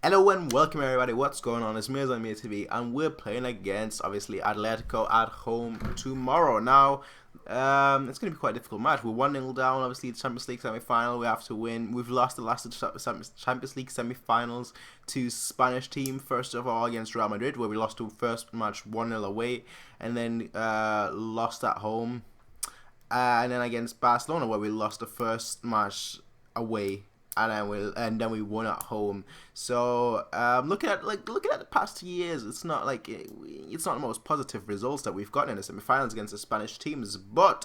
Hello and welcome everybody, what's going on? It's me on Mia TV and we're playing against, obviously, Atletico at home tomorrow. Now, it's going to be quite a difficult match. We're 1-0 down, obviously, the Champions League semi-final, we have to win. We've lost the last Champions League semi-finals to Spanish team, first of all against Real Madrid, where we lost the first match 1-0 away, and then lost at home. And then against Barcelona, where we lost the first match away. And then we won at home. So looking at the past 2 years, it's not the most positive results that we've gotten in the semi-finals against the Spanish teams. But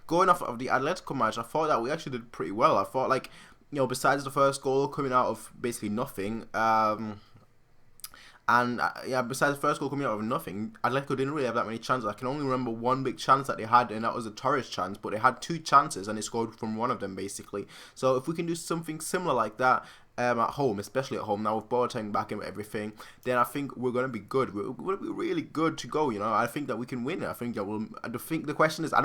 going off of the Atletico match, I thought that we actually did pretty well. I thought, besides the first goal coming out of basically nothing, besides the first goal coming out of nothing, Atletico didn't really have that many chances. I can only remember one big chance that they had, and that was a Torres chance, but they had two chances, and they scored from one of them, basically. So if we can do something similar like that at home, especially at home, now with Boateng back and everything, then I think we're going to be good. We're going to be really good to go, I think that we can win. I think the question is, I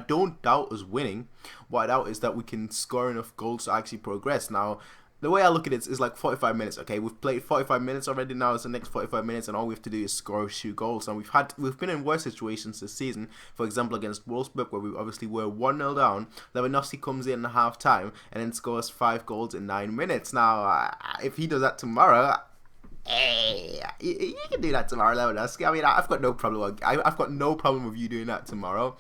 don't doubt us winning. What I doubt is that we can score enough goals to actually progress. Now, the way I look at it is like 45 minutes. Okay, we've played 45 minutes already. Now it's the next 45 minutes, and all we have to do is score 2 goals. And we've been in worse situations this season. For example, against Wolfsburg, where we obviously were 1-0 down. Lewandowski comes in at half time and then scores 5 goals in 9 minutes. Now, if he does that tomorrow, hey, you can do that tomorrow, Lewandowski. I mean, I've got no problem. I've got no problem with you doing that tomorrow.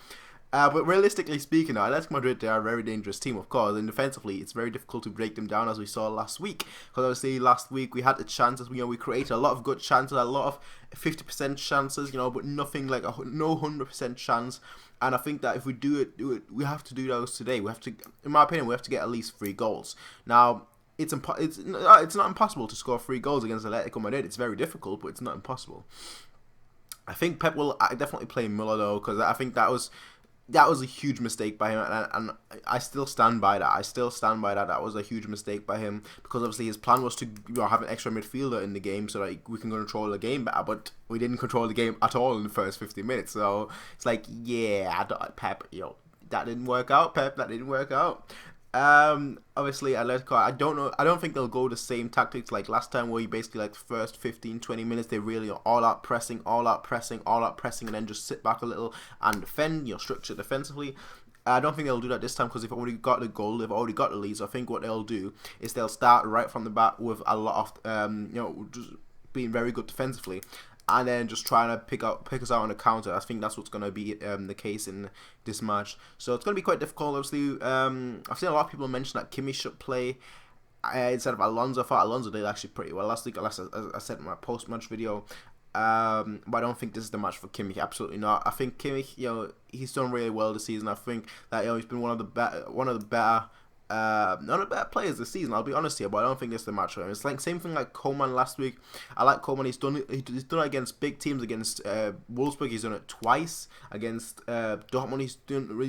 But realistically speaking, Atletico Madrid, they are a very dangerous team, of course, and defensively, it's very difficult to break them down, as we saw last week. Because obviously, last week we had the chances, we created a lot of good chances, a lot of 50% chances, but nothing like no 100% chance. And I think that if we do it, we have to do those today. We have to, in my opinion, we have to get at least 3 goals. Now, it's not impossible to score 3 goals against Atletico Madrid. It's very difficult, but it's not impossible. I think Pep will definitely play Müller though, because I think that was a huge mistake by him, and I still stand by that. That was a huge mistake by him, because obviously his plan was to have an extra midfielder in the game so that we can control the game better, but we didn't control the game at all in the first 50 minutes. So it's like, Pep, that didn't work out, Pep. That didn't work out. Obviously Atletico, I don't think they'll go the same tactics like last time, where you basically the first 15-20 minutes they really are all out pressing, and then just sit back a little and defend, structure defensively. I don't think they'll do that this time, because they've already got the goal, they've already got the lead. So I think what they'll do is they'll start right from the back with a lot of just being very good defensively, and then just trying to pick us out on the counter. I think that's what's going to be the case in this match. So it's going to be quite difficult. Obviously, I've seen a lot of people mention that Kimmich should play instead of Alonso. I thought Alonso did actually pretty well last week, as I said in my post-match video. But I don't think this is the match for Kimmich. Absolutely not. I think Kimmich, he's done really well this season. I think that he's been one of the better players this season, I'll be honest here, but I don't think it's the match for him. It's like same thing like Coman last week. I like Coman. He's done it against big teams, against Wolfsburg. He's done it twice against Dortmund. He's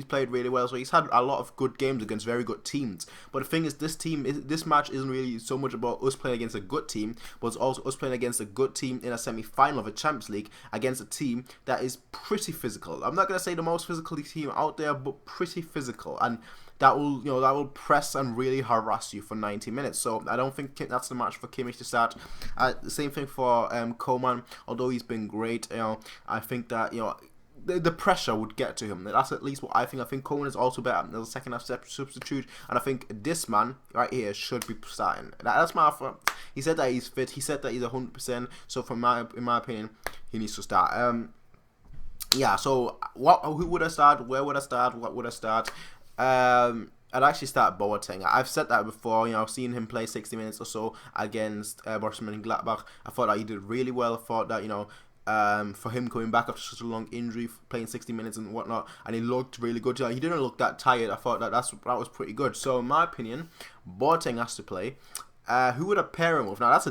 played really well. So he's had a lot of good games against very good teams. But the thing is, this match isn't really so much about us playing against a good team, but it's also us playing against a good team in a semi-final of a Champions League against a team that is pretty physical. I'm not gonna say the most physical team out there, but pretty physical, and that will press and really harass you for 90 minutes. So I don't think that's the match for Kimmich to start. The same thing for Coman. Although he's been great, I think that the pressure would get to him. That's at least what I think. I think Coman is also better as a second half substitute, and I think this man right here should be starting. That's my offer. He said that he's fit. He said that he's 100%. So in my opinion, he needs to start. So who would I start? Where would I start? What would I start? I'd actually start Boateng. I've said that before. I've seen him play 60 minutes or so against Borussia Mönchengladbach. I thought that he did really well. I thought that for him coming back after such a long injury, playing 60 minutes and whatnot, and he looked really good. He didn't look that tired. I thought that was pretty good. So in my opinion, Boateng has to play. Who would I pair him with? Now that's a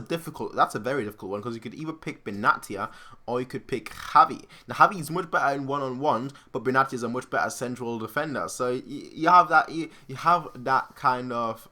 very difficult one, because you could either pick Benatia or you could pick Javi. Now Javi is much better in one-on-ones, but Benatia is a much better central defender. So you have that kind of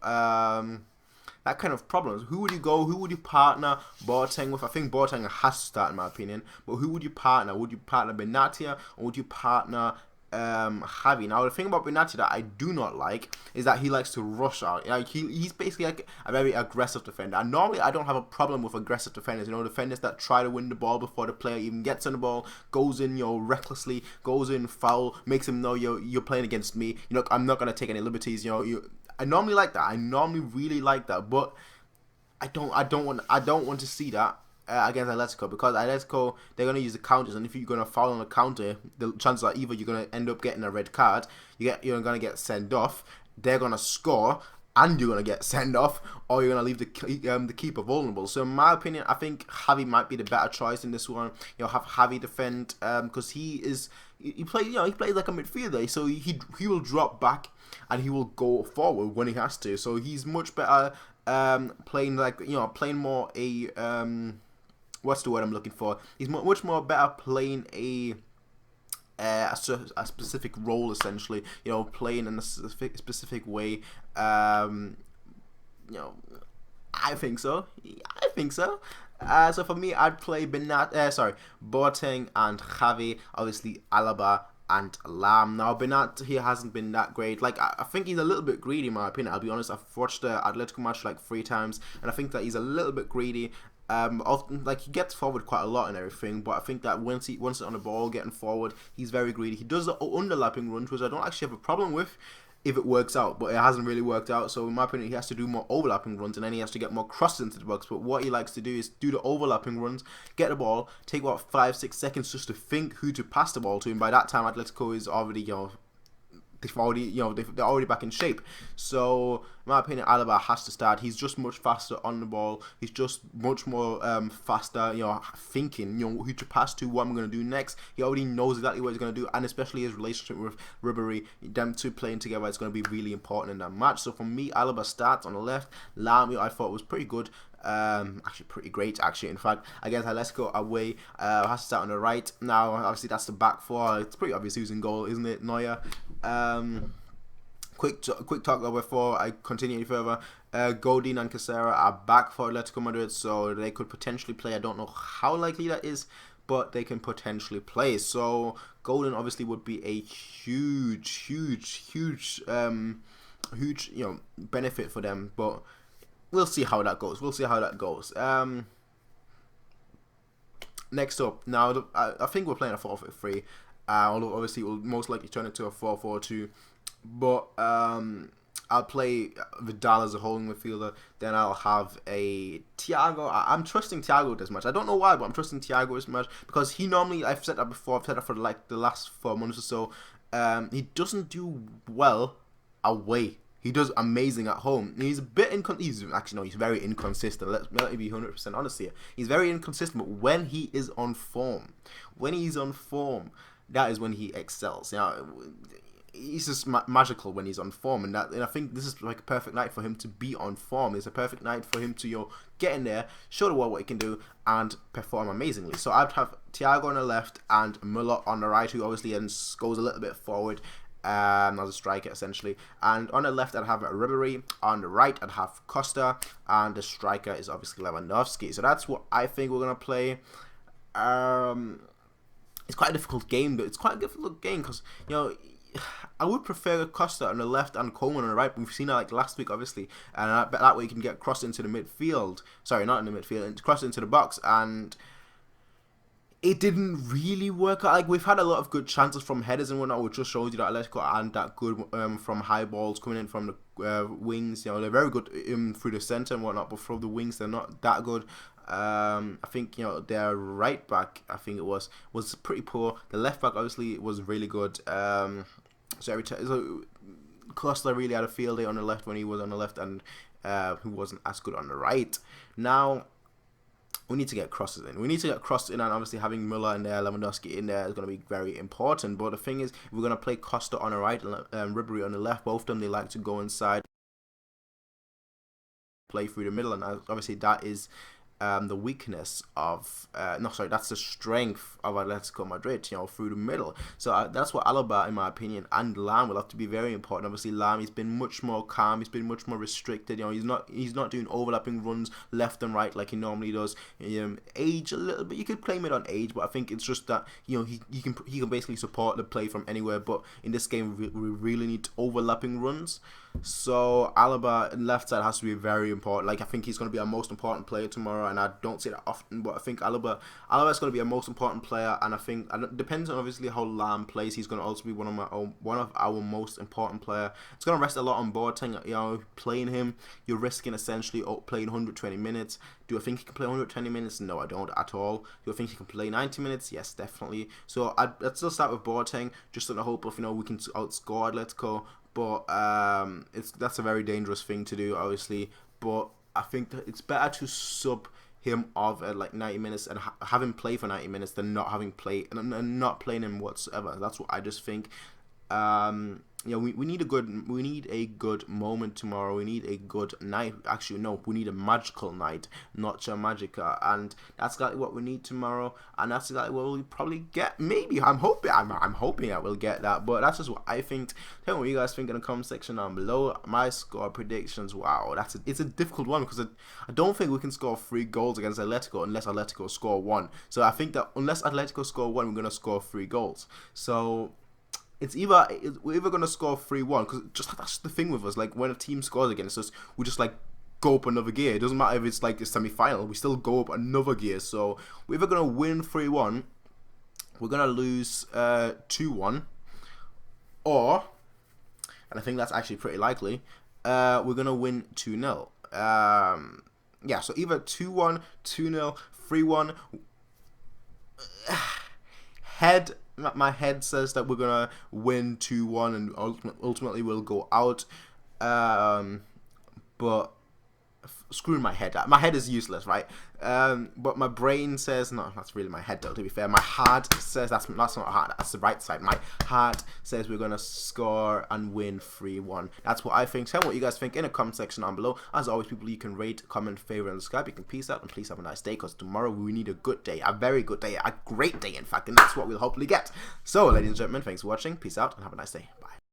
problems. Who would you go? Who would you partner Boateng with? I think Boateng has to start in my opinion. But who would you partner? Would you partner Benatia or would you partner Javi. Now the thing about Benatia that I do not like is that he likes to rush out. Like he's basically like a very aggressive defender. And normally I don't have a problem with aggressive defenders. Defenders that try to win the ball before the player even gets on the ball, goes in, recklessly, goes in foul, makes him know you're playing against me. I'm not gonna take any liberties. I normally like that. I normally really like that, but I don't want to see that against Atletico, because Atletico, they're going to use the counters, and if you're going to foul on a counter, the chances are either you're going to end up getting a red card, you're going to get sent off, they're going to score, and you're going to get sent off, or you're going to leave the keeper vulnerable. So in my opinion, I think Javi might be the better choice in this one. Have Javi defend, because he plays like a midfielder, so he will drop back and he will go forward when he has to. So he's much better playing more a what's the word I'm looking for? He's much more better playing a specific role, essentially. Playing in a specific way. I think so. So for me, I'd play Boateng and Javi. Obviously, Alaba and Lam. Now, Bernat, he hasn't been that great. Like, I think he's a little bit greedy, in my opinion. I'll be honest, I've watched the Atletico match like 3 times, and I think that he's a little bit greedy. Often, like, he gets forward quite a lot and everything, but I think that once it's on the ball, getting forward, he's very greedy. He does the underlapping runs, which I don't actually have a problem with if it works out, but it hasn't really worked out. So in my opinion, he has to do more overlapping runs, and then he has to get more crosses into the box. But what he likes to do is do the overlapping runs, get the ball, take about 5-6 seconds just to think who to pass the ball to, and by that time Atletico is already they're already back in shape. So in my opinion, Alaba has to start. He's just much faster on the ball. He's just much more faster, thinking, who to pass to, what I'm going to do next. He already knows exactly what he's going to do, and especially his relationship with Ribery, them two playing together, is going to be really important in that match. So for me, Alaba starts on the left. Lam, I thought was pretty good. Actually pretty great, in fact, against Atletico away. Has to start on the right. Now obviously that's the back four. It's pretty obvious who's in goal, isn't it? Neuer. Quick talk though before I continue any further. Godin and Casera are back for Atletico Madrid, so they could potentially play. I don't know how likely that is, but they can potentially play. So Godin obviously would be a huge benefit for them, but we'll see how that goes. Next up, now I think we're playing a 4-3. Although obviously it will most likely turn into a 4-4-2. But I'll play Vidal as a holding midfielder. Then I'll have a Thiago. I'm trusting Thiago this much. I don't know why, but I'm trusting Thiago this much because he normally, I've said that before, I've said that for like the last 4 months or so. He doesn't do well away. He does amazing at home. He's a bit he's very inconsistent. Let me be 100% honest here. He's very inconsistent, but when he is on form, that is when he excels. He's just magical when he's on form, and I think this is like a perfect night for him to be on form. It's a perfect night for him to get in there, show the world what he can do, and perform amazingly. So I'd have Thiago on the left and Müller on the right, who obviously then goes a little bit forward. As a striker essentially, and on the left I'd have Ribery, on the right I'd have Costa, and the striker is obviously Lewandowski. So that's what I think we're gonna play. It's quite a difficult game, because I would prefer Costa on the left and Coleman on the right. We've seen that like last week, obviously, and that way you can get crossed into the midfield. Sorry, not in the midfield, crossed into the box, and it didn't really work out. Like, we've had a lot of good chances from headers and whatnot, which just shows you that Atletico aren't that good from high balls coming in from the wings. They're very good through the centre and whatnot, but from the wings they're not that good. I think their right back, I think it was pretty poor. The left back obviously was really good. So Costa really had a field day on the left when he was on the left, and he wasn't as good on the right. Now we need to get crosses in. And obviously having Müller in there, Lewandowski in there is going to be very important. But the thing is, we're going to play Costa on the right and Ribery on the left. Both of them, they like to go inside, play through the middle, and obviously that is the weakness of no, sorry, that's the strength of Atletico Madrid, you know, through the middle. So that's what Alaba, in my opinion, and Lam will have to be very important. Obviously, Lam, he's been much more calm, he's been much more restricted. You know, he's not doing overlapping runs left and right like he normally does. Age a little bit, you could blame it on age, but I think it's just that, you know, he can basically support the play from anywhere. But in this game, we really need overlapping runs. So Alaba left side has to be very important. Like, I think he's going to be our most important player tomorrow, and I don't say that often, but I think Alaba is going to be a most important player, and I think it depends on obviously how Lam plays. He's going to also be one of our most important player. It's going to rest a lot on Boateng. You know, playing him, you're risking essentially playing 120 minutes. Do I think he can play 120 minutes? No, I don't at all. Do I think he can play 90 minutes? Yes, definitely. So I'd still start with Boateng, just in the hope of, you know, we can outscore Atletico. But that's a very dangerous thing to do, obviously. But I think that it's better to sub him off at like 90 minutes and have him play for 90 minutes than not having play and not playing him whatsoever. That's what I just think. You know, we need a good moment tomorrow. We need a good night. Actually, no, we need a magical night, not a magica, and that's exactly what we need tomorrow. And that's exactly what we'll probably get. Maybe I'm hoping I will get that. But that's just what I think. Tell me what you guys think in the comment section down below. My score predictions. Wow, it's a difficult one because I don't think we can score 3 goals against Atletico unless Atletico score 1. So I think that unless Atletico score 1, we're gonna score 3 goals. So we're either gonna score 3-1, because just that's the thing with us. Like, when a team scores against us, we just like go up another gear. It doesn't matter if it's like the semi-final, we still go up another gear. So we're either gonna win 3-1, we're gonna lose 2-1, or, and I think that's actually pretty likely, we're gonna win 2-0. Yeah, so either 2-1, 2-0, 3-1. My head says that we're gonna win 2-1 and ultimately we'll go out. But screw my head. My head is useless, right? But my brain says, no, that's really my head though, to be fair. My heart says, that's not heart, that's the right side. My heart says we're gonna score and win 3-1. That's what I think. Tell me what you guys think in the comment section down below. As always, people, you can rate, comment, favorite, and subscribe. You can peace out and please have a nice day, because tomorrow we need a good day, a very good day, a great day in fact, and that's what we'll hopefully get. So ladies and gentlemen, thanks for watching. Peace out and have a nice day. Bye.